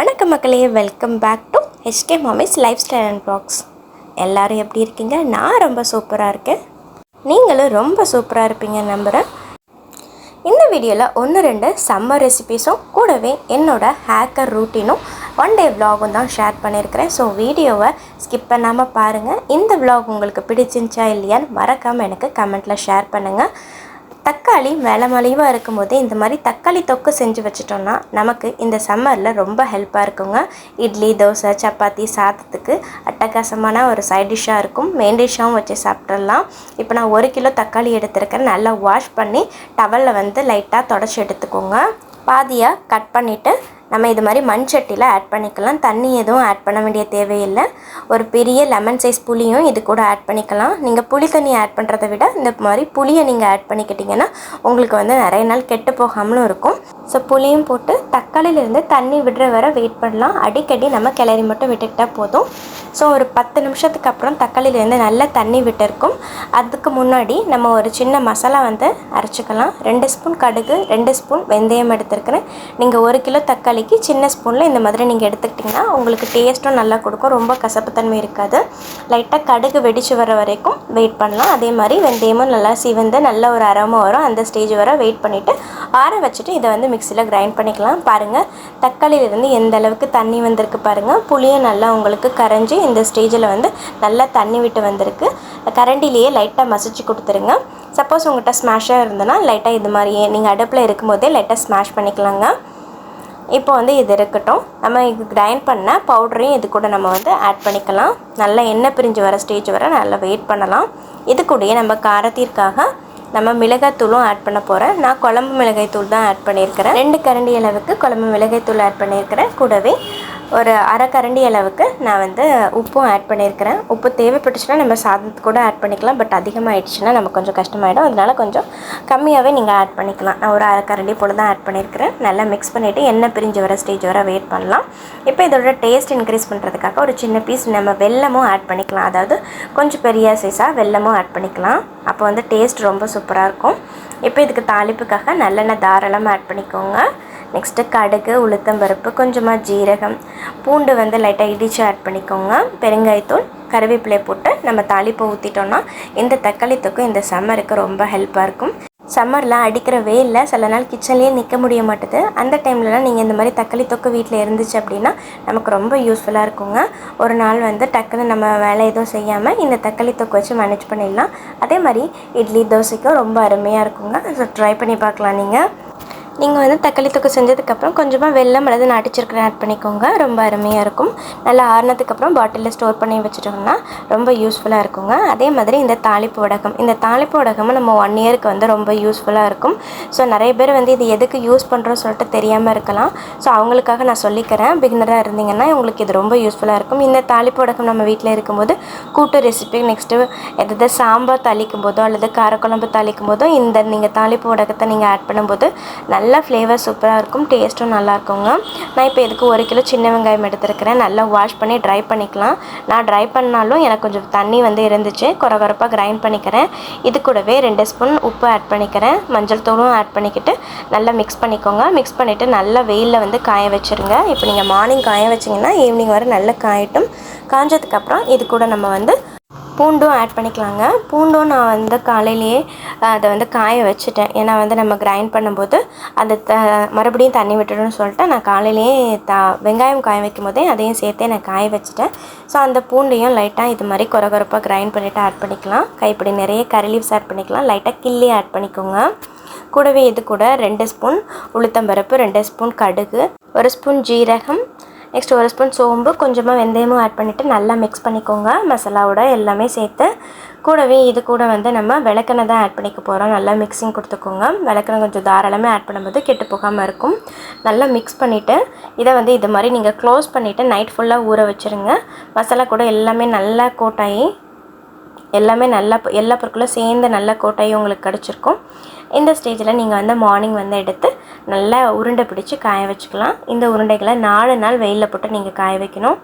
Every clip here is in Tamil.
வணக்கம் மக்களே, welcome back to HK mommy's lifestyle and vlogs. எல்லோரும் எப்படி இருக்கீங்க? நான் ரொம்ப சூப்பராக இருக்கேன். நீங்களும் ரொம்ப சூப்பராக இருப்பீங்க நம்புகிறேன். இந்த வீடியோவில் 1-2 சம்மர் ரெசிபீஸும் கூடவே என்னோடய ஹேக்கர் ரூட்டீனும் ஒன் டே விலாகும் தான் ஷேர் பண்ணியிருக்கிறேன். ஸோ வீடியோவை ஸ்கிப் பண்ணாமல் பாருங்கள். இந்த விலாக் உங்களுக்கு பிடிச்சிருந்துச்சா இல்லையான்னு மறக்காமல் எனக்கு கமெண்ட்டில் ஷேர் பண்ணுங்கள். தக்காளி மலிவாக இருக்கும்போது இந்த மாதிரி தக்காளி தொக்கு செஞ்சு வச்சிட்டோம்னா நமக்கு இந்த சம்மரில் ரொம்ப ஹெல்ப்பாக இருக்குங்க. இட்லி, தோசை, சப்பாத்தி, சாதத்துக்கு அட்டகாசமான ஒரு சைட் டிஷ்ஷாக இருக்கும். மெயின் டிஷ்ஷாகவும் வச்சு சாப்பிட்றலாம். இப்போ நான் 1 கிலோ தக்காளி எடுத்துருக்கேன். நல்லா வாஷ் பண்ணி டவலில் வந்து லைட்டாக தொடச்சி எடுத்துக்கோங்க. பாதியாக கட் பண்ணிவிட்டு நம்ம இது மாதிரி மண் சட்டியில் ஆட் பண்ணிக்கலாம். தண்ணி எதுவும் ஆட் பண்ண வேண்டிய தேவையில்லை. ஒரு பெரிய லெமன் சைஸ் புளியும் இது கூட ஆட் பண்ணிக்கலாம். நீங்கள் புளி தண்ணி ஆட் பண்ணுறதை விட இந்த மாதிரி புளியை நீங்கள் ஆட் பண்ணிக்கிட்டிங்கன்னா உங்களுக்கு வந்து நிறைய நாள் கெட்டு போகாமலும் இருக்கும். ஸோ புளியும் போட்டு தக்காளியிலேருந்து தண்ணி விடுற வரை வெயிட் பண்ணலாம். அடிக்கடி நம்ம கிளறி மட்டும் விட்டுக்கிட்டால் போதும். ஸோ ஒரு 10 நிமிஷத்துக்கு அப்புறம் தக்காளியிலேருந்து நல்லா தண்ணி விட்டுருக்கும். அதுக்கு முன்னாடி நம்ம ஒரு சின்ன மசாலா வந்து அரைச்சிக்கலாம். 2 ஸ்பூன் கடுகு, 2 ஸ்பூன் வெந்தயம் எடுத்துருக்கிறேன். நீங்கள் 1 கிலோ தக்காளிக்கு சின்ன ஸ்பூனில் இந்த மாதிரி நீங்கள் எடுத்துக்கிட்டிங்கன்னா உங்களுக்கு டேஸ்ட்டும் நல்லா கொடுக்கும். ரொம்ப கசப்புத்தன்மை இருக்காது. லைட்டாக கடுகு வெடித்து வர வரைக்கும் வெயிட் பண்ணலாம். அதே மாதிரி வெந்தயமும் நல்லா சிவந்து நல்ல ஒரு அரோமா வரும். அந்த ஸ்டேஜ் வரை வெயிட் பண்ணிவிட்டு ஆற வச்சுட்டு இதை வந்து மிக்சியில் கிரைண்ட் பண்ணிக்கலாம். பாருங்கள், தக்காளியிலேருந்து எந்த அளவுக்கு தண்ணி வந்திருக்கு பாருங்கள். புளியும் நல்லா உங்களுக்கு கரைஞ்சி இந்த ஸ்டேஜில் வந்து நல்லா தண்ணி விட்டு வந்திருக்கு. கரண்டிலேயே லைட்டாக மசிச்சு கொடுத்துருங்க. சப்போஸ் உங்கள்கிட்ட ஸ்மாஷாக இருந்ததுன்னா லைட்டாக இது மாதிரியே நீங்கள் அடுப்பில் இருக்கும்போதே லைட்டாக ஸ்மாஷ் பண்ணிக்கலாங்க. இப்போ வந்து இது இருக்கட்டும். நம்ம இது கிரைண்ட் பண்ண பவுடரையும் இது கூட நம்ம வந்து ஆட் பண்ணிக்கலாம். நல்லா எண்ணெய் பிரிஞ்சு வர ஸ்டேஜ் வரை நல்லா வெயிட் பண்ணலாம். இது கூடயே நம்ம காரத்திற்காக நம்ம மிளகாய்த்தூளும் ஆட் பண்ண போகிறேன். நான் குழம்பு மிளகாய்த்தூள் தான் ஆட் பண்ணியிருக்கிறேன். 2 கரண்டி அளவுக்கு குழம்பு மிளகாய்த்தூள் ஆட் பண்ணியிருக்கிறேன். கூடவே ஒரு அரை கரண்டி அளவுக்கு நான் வந்து உப்பும் ஆட் பண்ணியிருக்கிறேன். உப்பு தேவைப்பட்டுச்சுன்னா நம்ம சாதத்துக்கு கூட ஆட் பண்ணிக்கலாம். பட் அதிகமாகிடுச்சுன்னா நமக்கு கொஞ்சம் கஷ்டமாயிடும். அதனால் கொஞ்சம் கம்மியாகவே நீங்கள் ஆட் பண்ணிக்கலாம். நான் ஒரு அரை கரண்டி போல் தான் ஆட் பண்ணியிருக்கிறேன். நல்லா மிக்ஸ் பண்ணிவிட்டு எண்ணெய் பிரிஞ்சு வர ஸ்டேஜ் வரை வெயிட் பண்ணலாம். இப்போ இதோட டேஸ்ட் இன்க்ரீஸ் பண்ணுறதுக்காக ஒரு சின்ன பீஸ் நம்ம வெல்லமும் ஆட் பண்ணிக்கலாம். அதாவது கொஞ்சம் பெரிய சைஸாக வெல்லமும் ஆட் பண்ணிக்கலாம். அப்போ வந்து டேஸ்ட் ரொம்ப சூப்பராக இருக்கும். இப்போ இதுக்கு தாளிப்புக்காக நல்லெண்ணெய் தாராளமாக ஆட் பண்ணிக்கோங்க. நெக்ஸ்ட்டு கடுகு, உளுத்தம்பருப்பு, கொஞ்சமாக ஜீரகம், பூண்டு வந்து லைட்டாக இடித்து ஆட் பண்ணிக்கோங்க. பெருங்காயத்தூள், கருவேப்பிலை போட்டு நம்ம தாளிப்பை ஊற்றிட்டோன்னா இந்த தக்காளி தொக்கு இந்த சம்மருக்கு ரொம்ப ஹெல்ப்பாக இருக்கும். சம்மரில் அடிக்கிற வெயிலில் சில நாள் கிச்சன்லேயே நிற்க முடிய மாட்டுது. அந்த டைம்லலாம் நீங்கள் இந்த மாதிரி தக்காளி தொக்கு வீட்டில் இருந்துச்சு அப்படின்னா நமக்கு ரொம்ப யூஸ்ஃபுல்லாக இருக்குங்க. ஒரு நாள் வந்து டக்குன்னு நம்ம வேலை எதுவும் செய்யாமல் இந்த தக்காளி தொக்கு வச்சு மேனேஜ் பண்ணிடலாம். அதே மாதிரி இட்லி, தோசைக்கும் ரொம்ப அருமையாக இருக்குங்க. ஸோ ட்ரை பண்ணி பார்க்கலாம். நீங்கள் வந்து தக்காளி தொக்கு செஞ்சதுக்கப்புறம் கொஞ்சமாக வெல்லம் அல்லது நாட்டு சர்க்கரை ஆட் பண்ணிக்கோங்க. ரொம்ப அருமையாக இருக்கும். நல்லா ஆறுனதுக்கப்புறம் பாட்டிலில் ஸ்டோர் பண்ணி வச்சுட்டோம்னா ரொம்ப யூஸ்ஃபுல்லாக இருக்குங்க. அதே மாதிரி இந்த தாளிப்பு வடகமும் நம்ம 1 இயருக்கு வந்து ரொம்ப யூஸ்ஃபுல்லாக இருக்கும். ஸோ நிறைய பேர் வந்து இது எதுக்கு யூஸ் பண்ணுறோன்னு சொல்லிட்டு தெரியாமல் இருக்கலாம். ஸோ அவங்களுக்காக நான் சொல்லிக்கிறேன். பிகினராக இருந்தீங்கன்னா உங்களுக்கு இது ரொம்ப யூஸ்ஃபுல்லாக இருக்கும். இந்த தாளிப்பு வடகம் நம்ம வீட்டில் இருக்கும்போது கூட்டு ரெசிபி, நெக்ஸ்ட்டு எதாவது சாம்பார் தாளிக்கும் போதோ அல்லது காரக்குழம்பு தாளிக்கும் போதோ இந்த நீங்கள் தாளிப்பு வடகத்தை நீங்கள் ஆட் பண்ணும்போது நல்லா ஃப்ளேவர் சூப்பராக இருக்கும். டேஸ்ட்டும் நல்லா இருக்குங்க. நான் இப்போ இதுக்கு 1 கிலோ சின்ன வெங்காயம் எடுத்துருக்கிறேன். நல்லா வாஷ் பண்ணி ட்ரை பண்ணிக்கலாம். நான் ட்ரை பண்ணாலும் எனக்கு கொஞ்சம் தண்ணி வந்து இருந்துச்சு. கொரகொரப்பாக கிரைண்ட் பண்ணிக்கிறேன். இது கூடவே 2 ஸ்பூன் உப்பு ஆட் பண்ணிக்கிறேன். மஞ்சள் தூளும் ஆட் பண்ணிக்கிட்டு நல்லா மிக்ஸ் பண்ணிக்கோங்க. மிக்ஸ் பண்ணிவிட்டு நல்லா வெயிலில் வந்து காய வச்சுருங்க. இப்போ நீங்கள் மார்னிங் காய வச்சிங்கன்னா ஈவினிங் வரை நல்லா காயட்டும். காஞ்சதுக்கப்புறம் இது கூட நம்ம வந்து பூண்டும் ஆட் பண்ணிக்கலாங்க. பூண்டும் நான் வந்து காலையிலேயே அதை வந்து காய வச்சுட்டேன். ஏன்னா வந்து நம்ம கிரைண்ட் பண்ணும்போது அந்த மறுபடியும் தண்ணி விட்டுடும்னு சொல்லிட்டு நான் காலையிலேயே வெங்காயம் காய வைக்கும் போதே அதையும் சேர்த்தே நான் காய வச்சுட்டேன். ஸோ அந்த பூண்டையும் லைட்டாக இது மாதிரி கொரகொரப்பாக கிரைண்ட் பண்ணிவிட்டு ஆட் பண்ணிக்கலாம். கைப்பிடி நிறைய கறி லீவ்ஸ் ஆட் பண்ணிக்கலாம். லைட்டாக கிள்ளி ஆட் பண்ணிக்கோங்க. கூடவே இது கூட 2 ஸ்பூன் உளுத்தம்பருப்பு, 2 ஸ்பூன் கடுகு, 1 ஸ்பூன் ஜீரகம், நெக்ஸ்ட் 1 ஸ்பூன் சோம்பு, கொஞ்சமாக வெந்தயமும் ஆட் பண்ணிவிட்டு நல்லா மிக்ஸ் பண்ணிக்கோங்க. மசாலாவோட எல்லாமே சேர்த்து கூடவே இது கூட வந்து நம்ம விளக்கெண்ணெய் தான் ஆட் பண்ணிக்க போகிறோம். நல்லா மிக்ஸிங் கொடுத்துக்கோங்க. விளக்கெண்ணெய் கொஞ்சம் தாராளமாக ஆட் பண்ணும்போது கெட்டு போகாமல் இருக்கும். நல்லா மிக்ஸ் பண்ணிவிட்டு இதை வந்து இது மாதிரி நீங்கள் க்ளோஸ் பண்ணிவிட்டு நைட் ஃபுல்லாக ஊற வச்சுருங்க. மசாலா கூட எல்லாமே நல்லா கோட்டாகி எல்லாமே நல்லா எல்லா பொருட்களும் சேர்ந்து நல்லா கோட்டாகி உங்களுக்கு கிடச்சிருக்கும். இந்த ஸ்டேஜில் நீங்கள் வந்து மார்னிங் வந்து எடுத்து நல்லா உருண்டை பிடிச்சி காய வச்சுக்கலாம். இந்த உருண்டைகளை 4 நாள் வெயிலில் போட்டு நீங்கள் காய வைக்கணும்.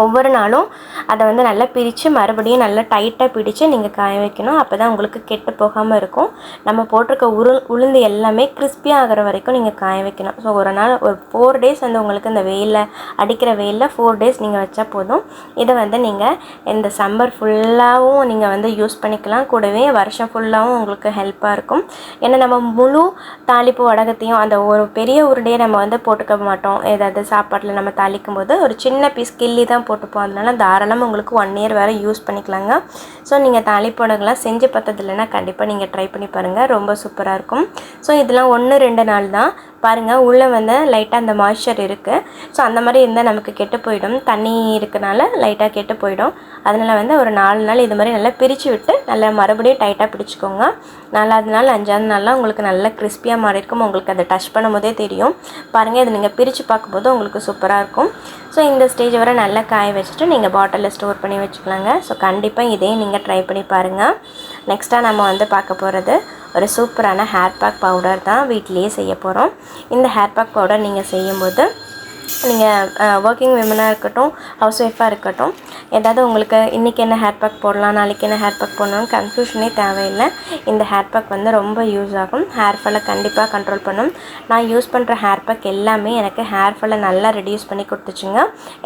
ஒவ்வொரு நாளும் அதை வந்து நல்லா பிரித்து மறுபடியும் நல்லா டைட்டாக பிடிச்சு நீங்கள் காய வைக்கணும். அப்போ தான் உங்களுக்கு கெட்டு போகாமல் இருக்கும். நம்ம போட்டிருக்க உளுந்து எல்லாமே கிறிஸ்பியாக ஆகிற வரைக்கும் நீங்கள் காய வைக்கணும். ஸோ ஒரு நாள் ஒரு 4 டேஸ் வந்து உங்களுக்கு இந்த வெயிலில் அடிக்கிற வெயிலில் 4 டேஸ் நீங்கள் வச்சா போதும். இதை வந்து நீங்கள் இந்த சம்மர் ஃபுல்லாகவும் நீங்கள் வந்து யூஸ் பண்ணிக்கலாம். கூடவே வருஷம் ஃபுல்லாகவும் உங்களுக்கு ஹெல்ப்பாக இருக்கும். ஏன்னா நம்ம முழு தாளிப்பு வடகத்தையும் அந்த ஒரு பெரிய உருண்டையை நம்ம வந்து போட்டுக்க மாட்டோம். ஏதாவது சாப்பாட்டில் நம்ம தாளிக்கும் போது ஒரு சின்ன பீஸ் கிள்ளி தான் போட்டுப்போம். அதனால தாராளமாக உங்களுக்கு 1 இயர் வேறு யூஸ் பண்ணிக்கலாங்க. ஸோ நீங்கள் தாளிப்போடங்கள்லாம் செஞ்சு பார்த்தது இல்லைன்னா கண்டிப்பாக நீங்கள் ட்ரை பண்ணி பாருங்கள், ரொம்ப சூப்பராக இருக்கும். ஸோ இதெல்லாம் 1-2 நாள் தான் பாருங்கள். உள்ளே வந்து லைட்டாக அந்த மாய்ஸ்சர் இருக்குது. ஸோ அந்த மாதிரி இருந்தால் நமக்கு கெட்டு போயிடும். தண்ணி இருக்கனால லைட்டாக கெட்டு போயிடும். அதனால் வந்து ஒரு 4 நாள் இது மாதிரி நல்லா பிரித்து விட்டு நல்லா மறுபடியும் டைட்டாக பிடிச்சிக்கோங்க. 4வது நாள் 5வது நாள்லாம் உங்களுக்கு நல்லா கிறிஸ்பியாக மாறி இருக்கும். உங்களுக்கு அதை டச் பண்ணும் போதே தெரியும். பாருங்கள், இது நீங்கள் பிரித்து பார்க்கும்போது உங்களுக்கு சூப்பராக இருக்கும். ஸோ இந்த ஸ்டேஜ் வரை நல்லா காய வச்சுட்டு நீங்கள் பாட்டிலில் ஸ்டோர் பண்ணி வச்சுக்கலாங்க. ஸோ கண்டிப்பாக இதையும் நீங்கள் ட்ரை பண்ணி பாருங்கள். நெக்ஸ்ட்டாக நம்ம வந்து பார்க்க போகிறது ஒரு சூப்பரான ஹேர் பேக் பவுடர் தான் வீட்டிலேயே செய்ய போகிறோம். இந்த ஹேர் பேக் பவுடர் நீங்கள் செய்யும்போது நீங்கள் ஒர்க்கிங் விமனாக இருக்கட்டும், ஹவுஸ் ஒய்ஃபாக இருக்கட்டும், ஏதாவது உங்களுக்கு இன்றைக்கி என்ன ஹேர் பேக் போடலாம், நாளைக்கு என்ன ஹேர் பேக் போடணும் கன்ஃபியூஷனே தேவையில்லை. இந்த ஹேர் பேக் வந்து ரொம்ப யூஸ் ஆகும். ஹேர் ஃபாலை கண்டிப்பாக கண்ட்ரோல் பண்ணும். நான் யூஸ் பண்ணுற ஹேர் பேக் எல்லாமே எனக்கு ஹேர் ஃபாலை நல்லா ரெடியூஸ் பண்ணி கொடுத்துச்சுங்க.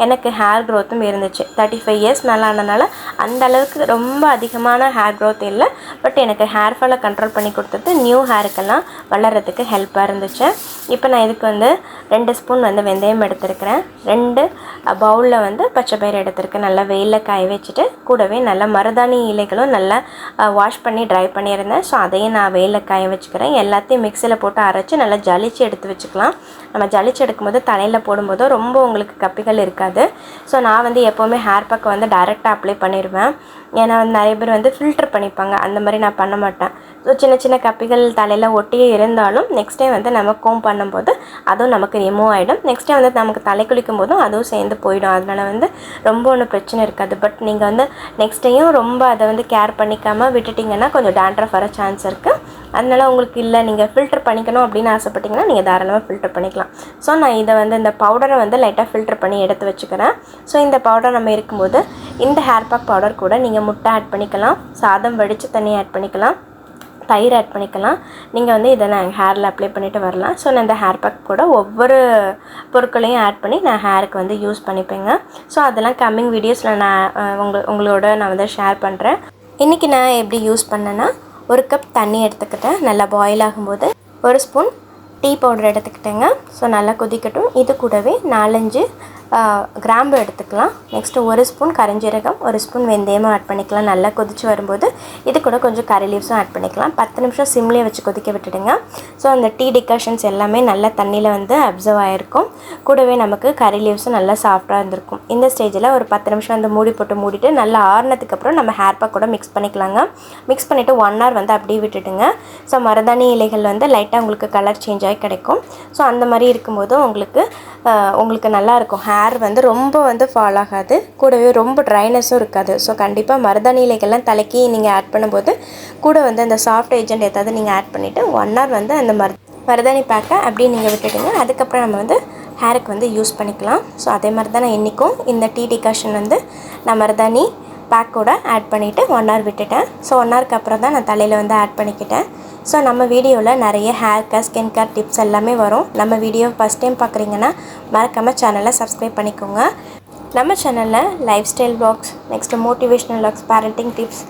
எனக்கு ஹேர் க்ரோத்தும் இருந்துச்சு. 35 இயர்ஸ் மேலே ஆனதுனால அந்த அளவுக்கு ரொம்ப அதிகமான ஹேர் க்ரோத் இல்லை. பட் எனக்கு ஹேர் ஃபாலை கண்ட்ரோல் பண்ணி கொடுத்தது நியூ ஹேருக்கெல்லாம் வளர்கிறதுக்கு ஹெல்ப்பாக இருந்துச்சு. இப்போ நான் இதுக்கு வந்து 2 ஸ்பூன் வந்து வெந்தயம் எடுத்துருக்கிறேன். 2 பவுலில் வந்து பச்சை பயிறு எடுத்துருக்கேன். நல்லா வெயிலில் காய வச்சுட்டு கூடவே நல்லா மருதாணி இலைகளும் நல்லா வாஷ் பண்ணி ட்ரை பண்ணியிருந்தேன். ஸோ அதையும் நான் வெயிலில் காய வச்சுக்கிறேன். எல்லாத்தையும் மிக்சியில் போட்டு அரைச்சி நல்லா ஜலிச்சு எடுத்து வச்சுக்கலாம். நம்ம ஜலிச்சு எடுக்கும்போது தலையில் போடும்போது ரொம்ப உங்களுக்கு கப்பிகள் இருக்காது. ஸோ நான் வந்து எப்போவுமே ஹேர் பேக்கை வந்து டைரெக்டாக அப்ளை பண்ணிடுவேன். ஏன்னா வந்து நிறைய பேர் வந்து ஃபில்டர் பண்ணிப்பாங்க. அந்த மாதிரி நான் பண்ண மாட்டேன். ஸோ சின்ன சின்ன கப்பிகள் தலையில் ஒட்டியே இருந்தாலும் நெக்ஸ்ட் டைம் வந்து நம்ம கோம் பண்ணும்போது அதுவும் நமக்கு ரிமூவ் ஆகிடும். நெக்ஸ்ட் டைம் வந்து நமக்கு தலை குளிக்கும் போதும் அதுவும் சேர்ந்து போயிடும். அதனால் வந்து ரொம்ப ஒன்றும் பிரச்சனை இருக்காது. பட் நீங்கள் வந்து நெக்ஸ்ட் டைம் ரொம்ப அதை வந்து கேர் பண்ணிக்காமல் விட்டுட்டிங்கன்னா கொஞ்சம் டேண்ட்ரஃப் வர சான்ஸ் இருக்குது. அதனால் உங்களுக்கு இல்லை நீங்கள் ஃபில்டர் பண்ணிக்கணும் அப்படின்னு ஆசைப்பட்டிங்கன்னா நீங்கள் தாராளமாக ஃபில்டர் பண்ணிக்கலாம். ஸோ நான் இதை வந்து இந்த பவுடரை வந்து லைட்டாக ஃபில்டர் பண்ணி எடுத்து வச்சுக்கிறேன். ஸோ இந்த பவுடர் நம்ம இருக்கும்போது இந்த ஹேர் பேக் பவுடர் கூட நீங்கள் முட்டை ஆட் பண்ணிக்கலாம், சாதம் வடித்து தண்ணி ஆட் பண்ணிக்கலாம், தயிர் ஆட் பண்ணிக்கலாம். நீங்கள் வந்து இதை நான் ஹேரில் அப்ளை பண்ணிவிட்டு வரலாம். ஸோ நான் இந்த ஹேர் பேக் கூட ஒவ்வொரு பொருட்களையும் ஆட் பண்ணி நான் ஹேருக்கு வந்து யூஸ் பண்ணிப்பேங்க. ஸோ அதெல்லாம் கம்மிங் வீடியோஸில் நான் உங்களோட நான் வந்து ஷேர் பண்ணுறேன். இன்றைக்கி நான் எப்படி யூஸ் பண்ணேன்னா 1 கப் தண்ணி எடுத்துக்கிட்டேன். நல்லா பாயில் ஆகும்போது 1 ஸ்பூன் டீ பவுடர் எடுத்துக்கிட்டேங்க. ஸோ நல்லா கொதிக்கட்டும். இது கூடவே 4-5 கிராம்பு எடுத்துக்கலாம். நெக்ஸ்ட்டு 1 ஸ்பூன் கரிஞ்சீரகம், 1 ஸ்பூன் வெந்தயமும் ஆட் பண்ணிக்கலாம். நல்லா கொதித்து வரும்போது இது கூட கொஞ்சம் கரி லீவ்ஸும் ஆட் பண்ணிக்கலாம். 10 நிமிஷம் சிம்லேயே வச்சு கொதிக்க விட்டுடுங்க. ஸோ அந்த டீ டிகாஷன்ஸ் எல்லாமே நல்லா தண்ணியில் வந்து அப்சர்வ் ஆகிருக்கும். கூடவே நமக்கு கரி லீவ்ஸும் நல்லா சாஃப்டாக இருந்திருக்கும். இந்த ஸ்டேஜில் ஒரு 10 நிமிஷம் வந்து மூடிட்டு நல்லா ஆறுனதுக்கப்புறம் நம்ம ஹேர் பேக் கூட மிக்ஸ் பண்ணிக்கலாங்க. மிக்ஸ் பண்ணிவிட்டு 1 hour வந்து அப்படியே விட்டுடுங்க. ஸோ மருதாணி இலைகள் வந்து லைட்டாக உங்களுக்கு கலர் சேஞ்ச் ஆகி கிடைக்கும். ஸோ அந்த மாதிரி இருக்கும்போது உங்களுக்கு நல்லாயிருக்கும். ஹேர் வந்து ரொம்ப வந்து ஃபால் ஆகாது. கூடவே ரொம்ப ட்ரைனஸும் இருக்காது. ஸோ கண்டிப்பாக மருதாணி இலைகள்லாம் தலைக்கு நீங்கள் ஆட் பண்ணும்போது கூட வந்து அந்த சாஃப்ட் ஏஜென்ட் ஏதாவது நீங்கள் ஆட் பண்ணிவிட்டு 1 hour வந்து அந்த மருதாணி பேக்கை அப்படியே நீங்கள் விட்டுடுங்க. அதுக்கப்புறம் நம்ம வந்து ஹேருக்கு வந்து யூஸ் பண்ணிக்கலாம். ஸோ அதே மாதிரி தான் நான் இன்றைக்கும் இந்த டீ டிகாஷன் வந்து நான் மருதாணி பேக்கோட ஆட் பண்ணிவிட்டு 1 hour விட்டுட்டேன். ஸோ 1 hourக்கு அப்புறம் தான் நான் தலையில் வந்து ஆட் பண்ணிக்கிட்டேன். ஸோ நம்ம வீடியோவில் நிறைய hair care, skin care tips எல்லாமே வரும். நம்ம வீடியோ ஃபஸ்ட் டைம் பார்க்குறீங்கன்னா மறக்காமல் சேனலை சப்ஸ்கிரைப் பண்ணிக்கோங்க. நம்ம சேனலில் lifestyle vlogs, next motivational vlogs, parenting tips,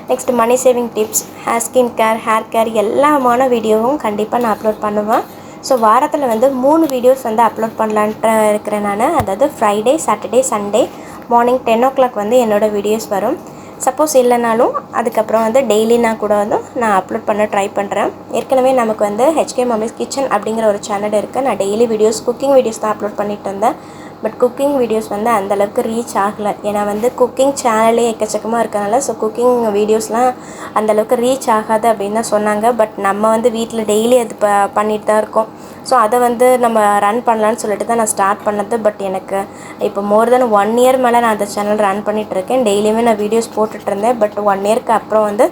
next money saving tips, skin care, hair care எல்லாமான வீடியோவும் கண்டிப்பாக நான் அப்லோட் பண்ணுவேன். ஸோ வாரத்தில் வந்து 3 வீடியோஸ் வந்து அப்லோட் பண்ணலான்ட்டு இருக்கிறேன் நான். அதாவது Friday, Saturday, Sunday morning 10 o'clock வந்து என்னோடய வீடியோஸ் வரும். சப்போஸ் இல்லைனாலும் அதுக்கப்புறம் வந்து டெய்லி நான் கூட வந்து நான் அப்லோட் பண்ண ட்ரை பண்ணுறேன். ஏற்கனவே நமக்கு வந்து HK மம்மிஸ் கிச்சன் அப்படிங்கிற ஒரு சேனல் இருக்குது. நான் டெய்லி வீடியோஸ், குக்கிங் வீடியோஸ் தான் அப்லோட் பண்ணிட்டு இருந்தேன். பட் குக்கிங் வீடியோஸ் வந்து அந்தளவுக்கு ரீச் ஆகலை. ஏன்னா வந்து குக்கிங் சேனலே எக்கச்சக்கமாக இருக்கனால ஸோ குக்கிங் வீடியோஸ்லாம் அந்தளவுக்கு ரீச் ஆகாது அப்படின்னு தான் சொன்னாங்க. பட் நம்ம வந்து வீட்டில் டெய்லி அது பண்ணிட்டு தான் இருக்கோம். ஸோ அதை வந்து நம்ம ரன் பண்ணலான்னு சொல்லிட்டு தான் நான் ஸ்டார்ட் பண்ணது. பட் எனக்கு இப்போ மோர் தென் 1 year மேலே நான் அந்த சேனல் ரன் பண்ணிகிட்ருக்கேன். டெய்லியுமே நான் வீடியோஸ் போட்டுட்ருந்தேன். பட் 1 yearக்கு அப்புறம் வந்து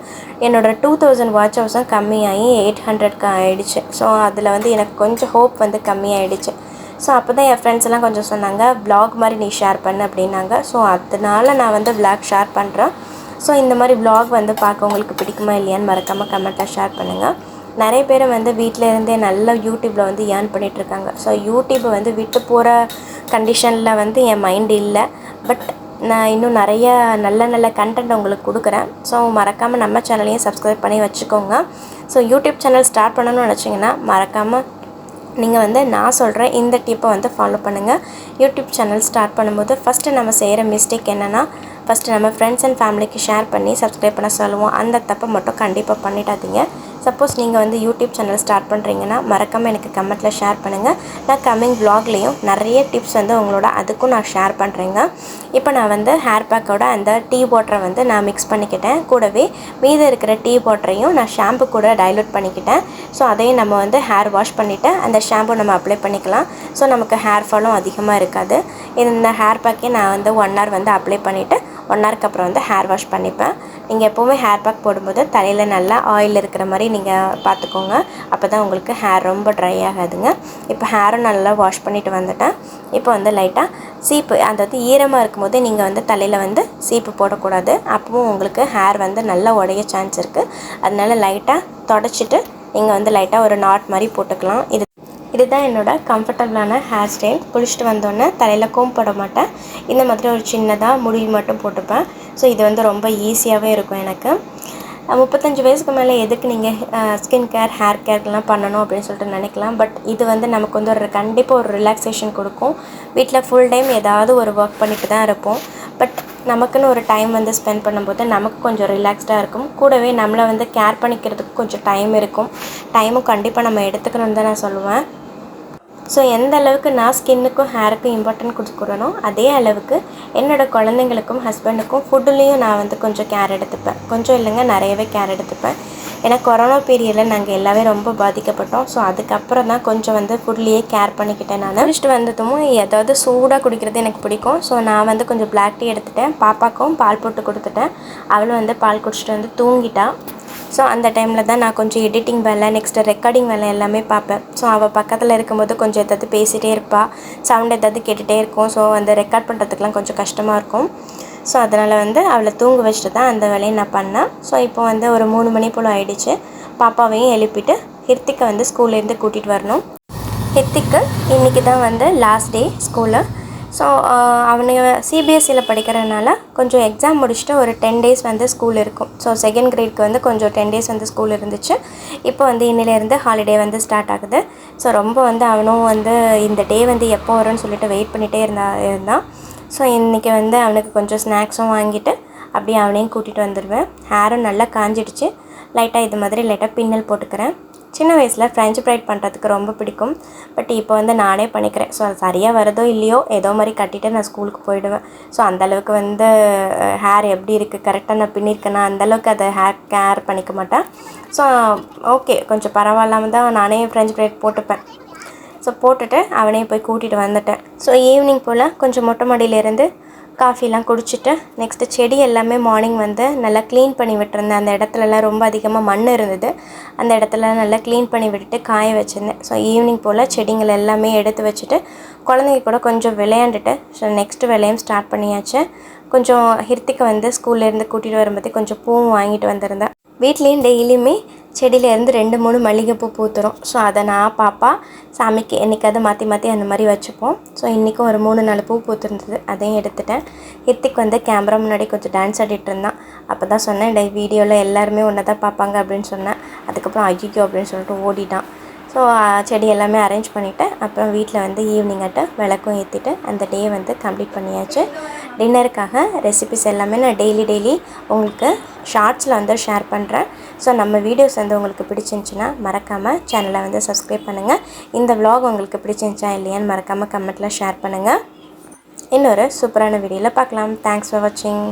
என்னோடய 2000 வாட்ச் ஹவர்ஸும் கம்மியாகி 800க்கு ஆகிடுச்சு. ஸோ அதில் வந்து எனக்கு கொஞ்சம் ஹோப் வந்து கம்மியாகிடுச்சு. ஸோ அப்போ தான் என் ஃப்ரெண்ட்ஸ் எல்லாம் கொஞ்சம் சொன்னாங்க, vlog மாதிரி நீ ஷேர் பண்ணு அப்படின்னாங்க. ஸோ அதனால நான் வந்து vlog ஷேர் பண்ணுறேன். ஸோ இந்த மாதிரி vlog வந்து பார்க்க உங்களுக்கு பிடிக்குமா இல்லையான்னு மறக்காமல் கமெண்ட்டில் ஷேர் பண்ணுங்கள். நிறைய பேர் வந்து வீட்டில் இருந்தே நல்ல யூடியூப்பில் வந்து ஏர்ன் பண்ணிகிட்ருக்காங்க. ஸோ யூடியூப் வந்து விட்டு போகிற கண்டிஷனில் வந்து என் மைண்டு இல்லை. பட் நான் இன்னும் நிறைய நல்ல நல்ல கண்டென்ட் உங்களுக்கு கொடுக்குறேன். ஸோ மறக்காமல் நம்ம சேனலையும் சப்ஸ்கிரைப் பண்ணி வச்சுக்கோங்க. ஸோ யூடியூப் சேனல் ஸ்டார்ட் பண்ணணும்னு நினச்சிங்கன்னா மறக்காமல் நீங்கள் வந்து நான் சொல்கிறேன் இந்த டிப்பை வந்து ஃபாலோ பண்ணுங்கள். யூடியூப் சேனல் ஸ்டார்ட் பண்ணும்போது ஃபஸ்ட்டு நம்ம செய்கிற மிஸ்டேக் என்னென்னா, ஃபஸ்ட்டு நம்ம ஃப்ரெண்ட்ஸ் அண்ட் ஃபேமிலிக்கு ஷேர் பண்ணி சப்ஸ்கிரைப் பண்ண சொல்லுவோம். அந்த தப்பை மட்டும் கண்டிப்பாக பண்ணிடாதீங்க. சப்போஸ் நீங்கள் வந்து யூடியூப் சேனல் ஸ்டார்ட் பண்ணுறீங்கன்னா மறக்காமல் எனக்கு கமெண்ட்டில் ஷேர் பண்ணுங்கள். நான் கம்மிங் vlogலேயும் நிறைய டிப்ஸ் வந்து உங்களோட அதுக்கும் நான் ஷேர் பண்ணுறேங்க. இப்போ நான் வந்து ஹேர் பேக்கோட அந்த டீ வாட்டரை வந்து நான் மிக்ஸ் பண்ணிக்கிட்டேன். கூடவே மீதி இருக்கிற டீ வாட்டரையும் நான் ஷாம்பு கூட டைலூட் பண்ணிக்கிட்டேன். ஸோ அதையும் நம்ம வந்து ஹேர் வாஷ் பண்ணிவிட்டு அந்த ஷாம்பு நம்ம அப்ளை பண்ணிக்கலாம். ஸோ நமக்கு ஹேர் ஃபாலும் அதிகமாக இருக்காது. இந்த ஹேர் பேக்கே நான் வந்து 1 hour வந்து அப்ளை பண்ணிவிட்டு 1 hourக்கு அப்புறம் வந்து ஹேர் வாஷ் பண்ணிப்பேன். நீங்கள் எப்போவுமே ஹேர் பேக் போடும்போது தலையில் நல்லா ஆயில் இருக்கிற மாதிரி நீங்கள் பார்த்துக்கோங்க. அப்போ தான் உங்களுக்கு ஹேர் ரொம்ப ட்ரை ஆகாதுங்க. இப்போ ஹேரும் நல்லா வாஷ் பண்ணிவிட்டு வந்துட்டேன். இப்போ வந்து லைட்டாக சீப்பு, அதாவது ஈரமாக இருக்கும்போது நீங்கள் வந்து தலையில் வந்து சீப்பு போடக்கூடாது. அப்பவும் உங்களுக்கு ஹேர் வந்து நல்லா உடைய சான்ஸ் இருக்குது. அதனால லைட்டாக தொடச்சிட்டு நீங்கள் வந்து லைட்டாக ஒரு நாட் மாதிரி போட்டுக்கலாம். இதுதான் என்னோடய கம்ஃபர்டபுளான ஹேர் ஸ்டைல். குளிச்சுட்டு வந்தோடனே தலையில் கோம் போட மாட்டேன். இந்த மாதிரி ஒரு சின்னதாக முடிவு மட்டும் போட்டுப்பேன். ஸோ இது வந்து ரொம்ப ஈஸியாகவே இருக்கும் எனக்கு. 35 வயசுக்கு மேலே எதுக்கு நீங்கள் ஸ்கின் கேர் ஹேர் கேர்லாம் பண்ணணும் அப்படின்னு சொல்லிட்டு நினைக்கலாம். பட் இது வந்து நமக்கு வந்து கண்டிப்பாக ஒரு ரிலாக்ஸேஷன் கொடுக்கும். வீட்டில் ஃபுல் டைம் ஏதாவது ஒரு ஒர்க் பண்ணிட்டு தான் இருப்போம். பட் நமக்குன்னு ஒரு டைம் வந்து ஸ்பெண்ட் பண்ணும்போது நமக்கு கொஞ்சம் ரிலாக்ஸ்டாக இருக்கும். கூடவே நம்மளை வந்து கேர் பண்ணிக்கிறதுக்கு கொஞ்சம் டைம் இருக்கும். டைமும் கண்டிப்பாக நம்ம எடுத்துக்கணும்னு தான் நான் சொல்லுவேன். ஸோ எந்த அளவுக்கு நான் ஸ்கின்னுக்கும் ஹேருக்கும் இம்பார்ட்டன்ட் கொடுக்குறேனோ அதே அளவுக்கு என்னோடய குழந்தைங்களுக்கும் ஹஸ்பண்டுக்கும் ஃபுட்டுலேயும் நான் வந்து கொஞ்சம் கேர் எடுத்துப்பேன். கொஞ்சம் இல்லைங்க, நிறையவே கேர் எடுத்துப்பேன். ஏன்னா கொரோனா பீரியடில் நாங்கள் எல்லாமே ரொம்ப பாதிக்கப்பட்டோம். ஸோ அதுக்கப்புறம் தான் கொஞ்சம் வந்து ஃபுட்லேயே கேர் பண்ணிக்கிட்டேன். நான் குடிச்சிட்டு வந்ததும் ஏதாவது சூடாக குடிக்கிறது எனக்கு பிடிக்கும். ஸோ நான் வந்து கொஞ்சம் பிளாக் டீ எடுத்துட்டேன். பாப்பாக்கும் பால் போட்டு கொடுத்துட்டேன். அவளும் வந்து பால் குடிச்சிட்டு வந்து தூங்கிட்டா. ஸோ அந்த டைமில் தான் நான் கொஞ்சம் எடிட்டிங் வேலை, நெக்ஸ்ட்டு ரெக்கார்டிங் வேலை எல்லாமே பார்ப்பேன். ஸோ அவள் பக்கத்தில் இருக்கும்போது கொஞ்சம் ஏதாவது பேசிகிட்டே இருப்பாள், சவுண்ட் ஏதாவது கேட்டுகிட்டே இருக்கும். ஸோ அந்த ரெக்கார்ட் பண்ணுறதுக்குலாம் கொஞ்சம் கஷ்டமாக இருக்கும். ஸோ அதனால் வந்து அவளை தூங்க வச்சுட்டு தான் அந்த வேலையை நான் பண்ணேன். ஸோ இப்போ வந்து ஒரு 3 மணி போல் ஆகிடுச்சு. பாப்பாவையும் எழுப்பிட்டு ஹிர்த்திக்கை வந்து ஸ்கூல்லேருந்து கூட்டிகிட்டு வரணும். ஹிர்த்திக்கு இன்றைக்கி தான் வந்து லாஸ்ட் டே ஸ்கூலு. ஸோ அவனுங்க சிபிஎஸ்சியில் படிக்கிறதுனால கொஞ்சம் எக்ஸாம் முடிச்சுட்டு ஒரு 10 days வந்து ஸ்கூல் இருக்கும். ஸோ 2nd grade வந்து கொஞ்சம் 10 days வந்து ஸ்கூல் இருந்துச்சு. இப்போ வந்து இன்னிலேருந்து ஹாலிடே வந்து ஸ்டார்ட் ஆகுது. ஸோ ரொம்ப வந்து அவனும் வந்து இந்த டே வந்து எப்போ வரும்னு சொல்லிட்டு வெயிட் பண்ணிகிட்டே இருந்தான். ஸோ இன்றைக்கி வந்து அவனுக்கு கொஞ்சம் ஸ்நாக்ஸும் வாங்கிட்டு அப்படியே அவனையும் கூட்டிகிட்டு வந்துடுவேன். ஹேரும் நல்லா காஞ்சிடுச்சு. லைட்டாக இது மாதிரி லைட்டாக பின்னல் போட்டுக்கிறேன். சின்ன வயசில் ஃப்ரெஞ்ச் ஃப்ரைட் பண்ணுறதுக்கு ரொம்ப பிடிக்கும். பட் இப்போ வந்து நானே பண்ணிக்கிறேன். ஸோ அது சரியாக வருதோ இல்லையோ ஏதோ மாதிரி கட்டிட்டு நான் ஸ்கூலுக்கு போயிடுவேன். ஸோ அந்தளவுக்கு வந்து ஹேர் எப்படி இருக்குது, கரெக்டாக நான் பின்னிருக்கேன்னா அந்தளவுக்கு அதை ஹேர் கேர் பண்ணிக்க மாட்டேன். ஸோ ஓகே, கொஞ்சம் பரவாயில்லாமல் தான் நானே ஃப்ரெஞ்ச் ஃப்ரைட் போட்டுப்பேன். ஸோ போட்டுட்டு அவனையும் போய் கூட்டிகிட்டு வந்துட்டேன். ஸோ ஈவினிங் போல் கொஞ்சம் மொட்டை மாடியிலேருந்து காஃபிலாம் குடிச்சிட்டு நெக்ஸ்ட்டு செடி எல்லாமே மார்னிங் வந்து நல்லா க்ளீன் பண்ணி விட்டுருந்தேன். அந்த இடத்துலலாம் ரொம்ப அதிகமாக மண் இருந்தது. அந்த இடத்துல நல்லா க்ளீன் பண்ணி விட்டுட்டு காய வச்சுருந்தேன். ஸோ ஈவினிங் போல் செடிங்கள் எல்லாமே எடுத்து வச்சுட்டு குழந்தைங்க கூட கொஞ்சம் விளையாண்டுட்டு ஸோ நெக்ஸ்ட்டு வேலையும் ஸ்டார்ட் பண்ணியாச்சு. கொஞ்சம் ஹிர்த்திக்கு வந்து ஸ்கூல்லேருந்து கூட்டிகிட்டு வரும்போது கொஞ்சம் பூவும் வாங்கிட்டு வந்திருந்தேன். வீட்லேயும் டெய்லியுமே செடியிலேருந்து 2-3 மல்லிகைப்பூ பூத்துரும். ஸோ அதை நான் பாப்பா சாமிக்கு என்றைக்காவது மாற்றி மாற்றி அந்த மாதிரி வச்சுப்போம். ஸோ இன்றைக்கும் ஒரு 3-4 பூ பூத்துருந்தது, அதையும் எடுத்துட்டேன். ஹிர்த்திக் வந்து கேமரா முன்னாடி கொஞ்சம் டான்ஸ் ஆடிட்டு இருந்தான். அப்போ தான் சொன்னேன், வீடியோவில் எல்லாருமே ஒன்றை தான் பார்ப்பாங்க அப்படின்னு சொன்னேன். அதுக்கப்புறம் ஐயோ அப்படின்னு சொல்லிட்டு ஓடிட்டான். ஸோ செடி எல்லாமே அரேஞ்ச் பண்ணிவிட்டு அப்புறம் வீட்டில் வந்து ஈவினிங்காட்ட விளக்கும் ஏற்றிட்டு அந்த டே வந்து கம்ப்ளீட் பண்ணியாச்சு. டின்னருக்காக ரெசிபிஸ் எல்லாமே நான் டெய்லி உங்களுக்கு ஷார்ட்ஸில் வந்து ஷேர் பண்ணுறேன். ஸோ நம்ம வீடியோஸ் வந்து உங்களுக்கு பிடிச்சிருந்துச்சின்னா மறக்காமல் சேனலை வந்து சப்ஸ்கிரைப் பண்ணுங்கள். இந்த vlog உங்களுக்கு பிடிச்சிருந்துச்சா இல்லையான்னு மறக்காமல் கமெண்ட்டில் ஷேர் பண்ணுங்கள். இன்னொரு சூப்பரான வீடியோவில் பார்க்கலாம். தேங்க்ஸ் ஃபார் வாட்சிங்.